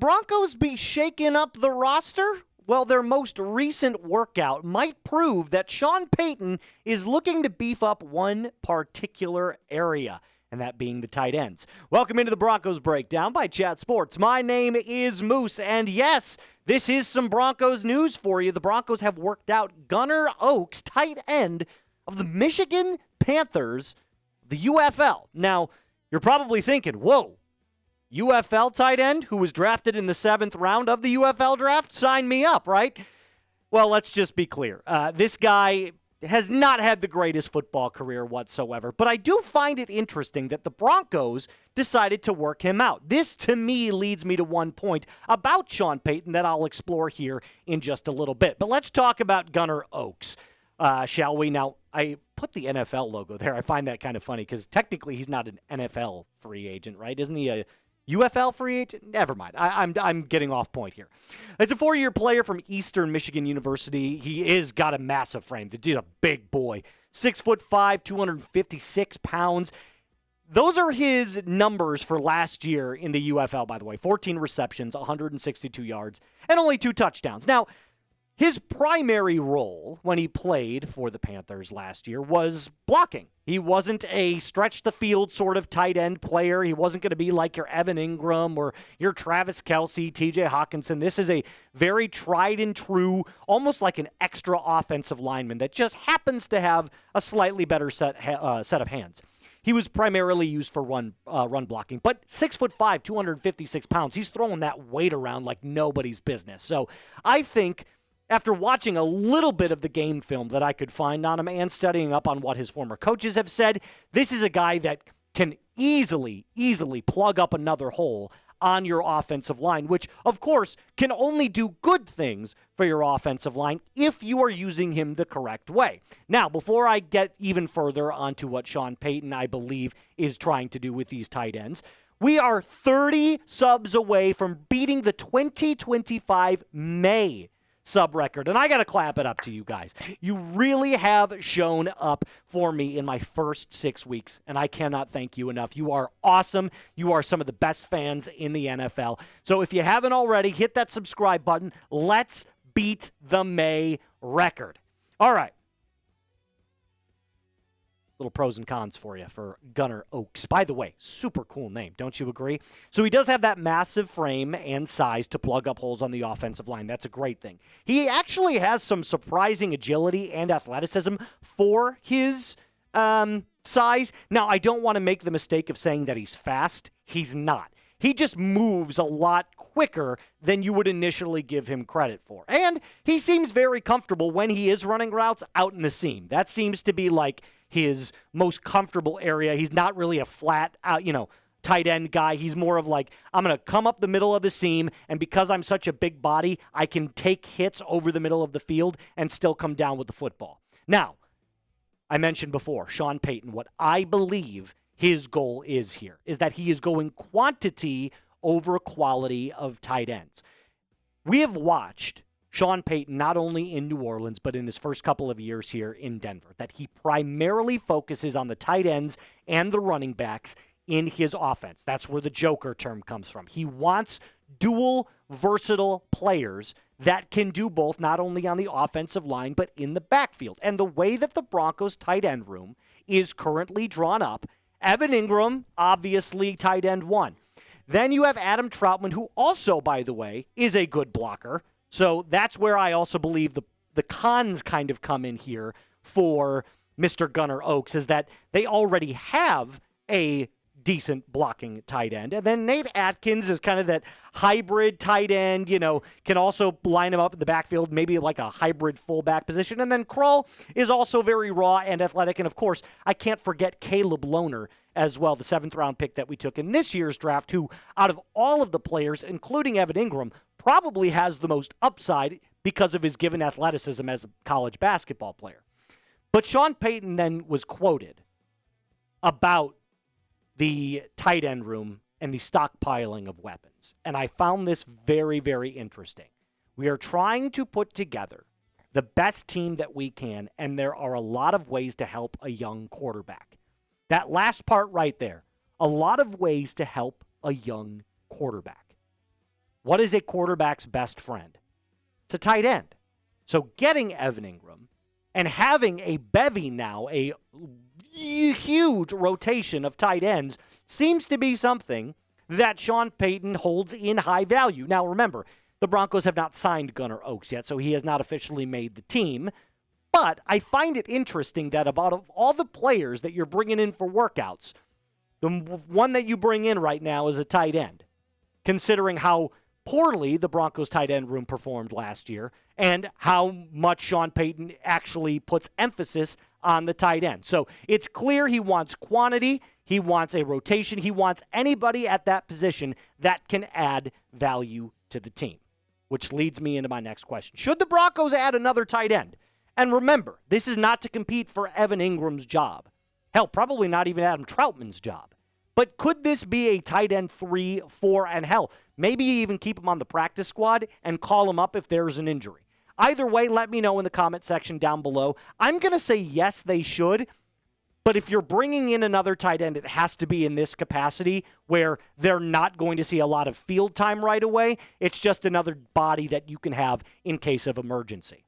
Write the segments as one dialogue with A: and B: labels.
A: Broncos be shaking up the roster? Well, their most recent workout might prove that Sean Payton is looking to beef up one particular area, and that being the tight ends. Welcome into the Broncos Breakdown by Chat Sports. My name is Moose, and yes, this is some Broncos news for you. The Broncos have worked out Gunnar Oakes, tight end of the Michigan Panthers, the UFL. Now, you're probably thinking, whoa, UFL tight end who was drafted in the 7th round of the UFL draft? Sign me up, right? Well, let's just be clear. This guy has not had the greatest football career whatsoever, but I do find it interesting that the Broncos decided to work him out. This, to me, leads me to one point about Sean Payton that I'll explore here in just a little bit. But let's talk about Gunnar Oakes, shall we? Now, I put the NFL logo there. I find that kind of funny because technically he's not an NFL free agent, right? Isn't he a UFL free agent? Never mind. I'm getting off point here. As a 4-year player from Eastern Michigan University, he is got a massive frame. The dude's a big boy. 6'5", 256 pounds. Those are his numbers for last year in the UFL, by the way. 14 receptions, 162 yards, and only 2 touchdowns. Now, his primary role when he played for the Panthers last year was blocking. He wasn't a stretch-the-field sort of tight end player. He wasn't going to be like your Evan Ingram or your Travis Kelce, TJ Hawkinson. This is a very tried-and-true, almost like an extra offensive lineman that just happens to have a slightly better set of hands. He was primarily used for run blocking, but 6'5", 256 pounds. He's throwing that weight around like nobody's business. So I think, after watching a little bit of the game film that I could find on him and studying up on what his former coaches have said, this is a guy that can easily plug up another hole on your offensive line, which, of course, can only do good things for your offensive line if you are using him the correct way. Now, before I get even further onto what Sean Payton, I believe, is trying to do with these tight ends, we are 30 subs away from beating the 2025 May sub record. And I got to clap it up to you guys. You really have shown up for me in my first 6 weeks, and I cannot thank you enough. You are awesome. You are some of the best fans in the NFL. So if you haven't already, hit that subscribe button. Let's beat the May record. All right. Little pros and cons for you for Gunnar Oakes. By the way, super cool name, don't you agree? So he does have that massive frame and size to plug up holes on the offensive line. That's a great thing. He actually has some surprising agility and athleticism for his size. Now, I don't want to make the mistake of saying that he's fast. He's not. He just moves a lot quicker than you would initially give him credit for. And he seems very comfortable when he is running routes out in the seam. That seems to be like his most comfortable area. He's not really a flat out, tight end guy. He's more of like, I'm going to come up the middle of the seam, and because I'm such a big body, I can take hits over the middle of the field and still come down with the football. Now, I mentioned before, Sean Payton, what I believe his goal is here is that he is going quantity over quality of tight ends. We have watched Sean Payton, not only in New Orleans, but in his first couple of years here in Denver, that he primarily focuses on the tight ends and the running backs in his offense. That's where the Joker term comes from. He wants dual, versatile players that can do both, not only on the offensive line, but in the backfield. And the way that the Broncos tight end room is currently drawn up, Evan Ingram, obviously tight end 1. Then you have Adam Troutman, who also, by the way, is a good blocker. So that's where I also believe the cons kind of come in here for Mr. Gunnar Oakes, is that they already have a decent blocking tight end. And then Nate Atkins is kind of that hybrid tight end, can also line him up in the backfield, maybe like a hybrid fullback position. And then Kroll is also very raw and athletic. And of course, I can't forget Caleb Lohner as well, the 7th round pick that we took in this year's draft, who out of all of the players, including Evan Ingram, probably has the most upside because of his given athleticism as a college basketball player. But Sean Payton then was quoted about the tight end room and the stockpiling of weapons. And I found this very, very interesting. We are trying to put together the best team that we can, and there are a lot of ways to help a young quarterback. That last part right there, a lot of ways to help a young quarterback. What is a quarterback's best friend? It's a tight end. So getting Evan Ingram and having a bevy now, a huge rotation of tight ends, seems to be something that Sean Payton holds in high value. Now, remember, the Broncos have not signed Gunnar Oakes yet, so he has not officially made the team. But I find it interesting that about all the players that you're bringing in for workouts, the one that you bring in right now is a tight end, considering how poorly the Broncos tight end room performed last year and how much Sean Payton actually puts emphasis on the tight end. So it's clear he wants quantity, he wants a rotation, he wants anybody at that position that can add value to the team, which leads me into my next question. Should the Broncos add another tight end? And remember, this is not to compete for Evan Ingram's job. Hell, probably not even Adam Troutman's job. But could this be a tight end 3, 4, and hell, maybe even keep him on the practice squad and call him up if there's an injury? Either way, let me know in the comment section down below. I'm going to say yes, they should. But if you're bringing in another tight end, it has to be in this capacity where they're not going to see a lot of field time right away. It's just another body that you can have in case of emergency.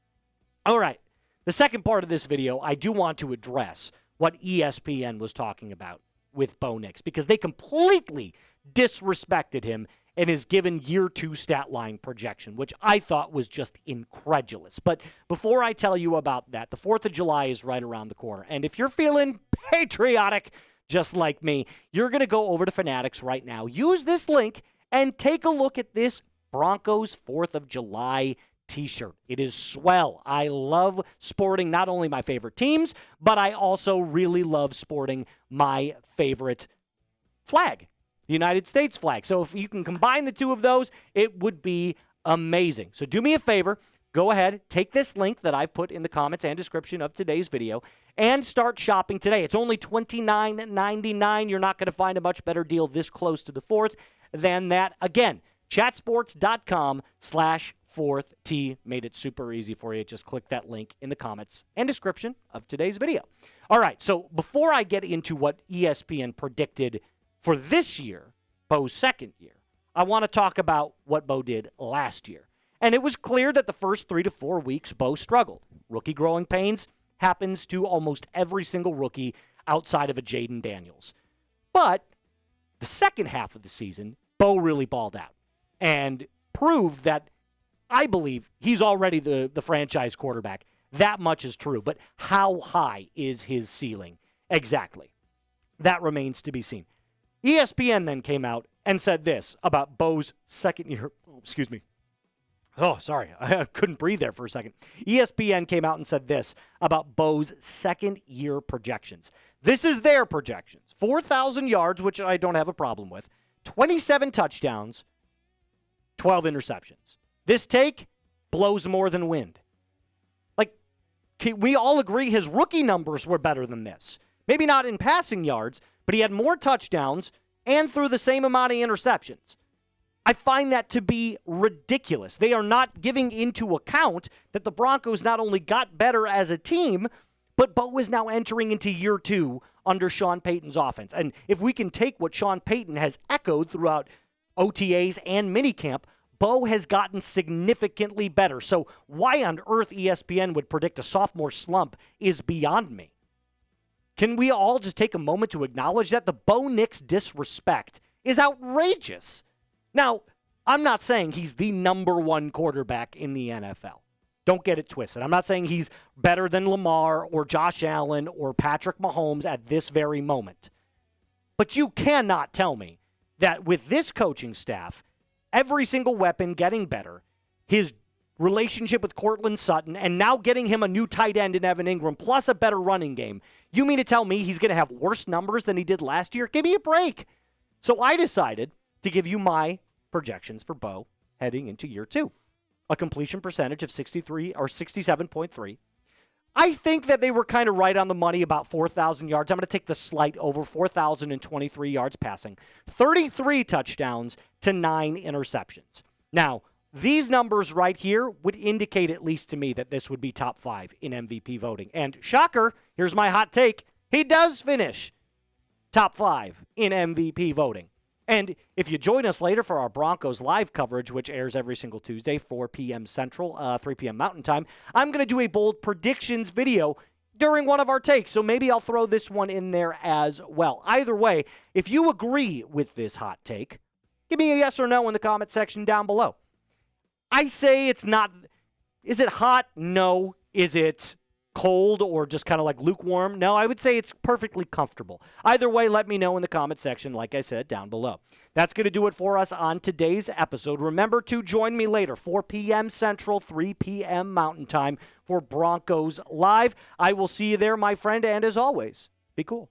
A: All right. The second part of this video, I do want to address what ESPN was talking about with Bo Nix, because they completely disrespected him in his given year 2 stat line projection, which I thought was just incredulous. But before I tell you about that, the 4th of July is right around the corner. And if you're feeling patriotic just like me, you're going to go over to Fanatics right now, use this link, and take a look at this Broncos 4th of July t-shirt. It is swell. I love sporting not only my favorite teams, but I also really love sporting my favorite flag, the United States flag. So if you can combine the two of those, it would be amazing. So do me a favor, go ahead, take this link that I've put in the comments and description of today's video and start shopping today. It's only $29.99. You're not going to find a much better deal this close to the 4th than that. Again, chatsports.com/4th made it super easy for you. Just click that link in the comments and description of today's video. All right, so before I get into what ESPN predicted for this year, Bo's second year, I want to talk about what Bo did last year. And it was clear that the first 3 to 4 weeks, Bo struggled. Rookie growing pains happens to almost every single rookie outside of a Jaden Daniels. But the second half of the season, Bo really balled out and proved that I believe he's already the franchise quarterback. That much is true. But how high is his ceiling? Exactly. That remains to be seen. ESPN then came out and said this about Bo's second year. Excuse me. Oh, sorry. I couldn't breathe there for a second. ESPN came out and said this about Bo's second year projections. This is their projections. 4,000 yards, which I don't have a problem with. 27 touchdowns, 12 interceptions. This take blows more than wind. Like, we all agree his rookie numbers were better than this. Maybe not in passing yards, but he had more touchdowns and threw the same amount of interceptions. I find that to be ridiculous. They are not giving into account that the Broncos not only got better as a team, but Bo is now entering into year 2 under Sean Payton's offense. And if we can take what Sean Payton has echoed throughout OTAs and minicamp, Bo has gotten significantly better. So why on earth ESPN would predict a sophomore slump is beyond me. Can we all just take a moment to acknowledge that the Bo Nix disrespect is outrageous? Now, I'm not saying he's the number 1 quarterback in the NFL. Don't get it twisted. I'm not saying he's better than Lamar or Josh Allen or Patrick Mahomes at this very moment. But you cannot tell me that with this coaching staff, every single weapon getting better, his relationship with Courtland Sutton, and now getting him a new tight end in Evan Ingram, plus a better running game, you mean to tell me he's going to have worse numbers than he did last year? Give me a break. So I decided to give you my projections for Bo heading into year 2. A completion percentage of 63 or 67.3. I think that they were kind of right on the money about 4,000 yards. I'm going to take the slight over, 4,023 yards passing. 33 touchdowns to 9 interceptions. Now, these numbers right here would indicate, at least to me, that this would be top 5 in MVP voting. And shocker, here's my hot take, he does finish top 5 in MVP voting. And if you join us later for our Broncos live coverage, which airs every single Tuesday, 4 p.m. Central, 3 p.m. Mountain Time, I'm going to do a bold predictions video during one of our takes. So maybe I'll throw this one in there as well. Either way, if you agree with this hot take, give me a yes or no in the comment section down below. I say it's not. Is it hot? No. Is it cold or just kind of like lukewarm? No, I would say it's perfectly comfortable. Either way, let me know in the comment section, like I said, down below. That's going to do it for us on today's episode. Remember to join me later, 4 p.m. Central, 3 p.m. Mountain Time for Broncos Live. I will see you there, my friend, and as always, be cool.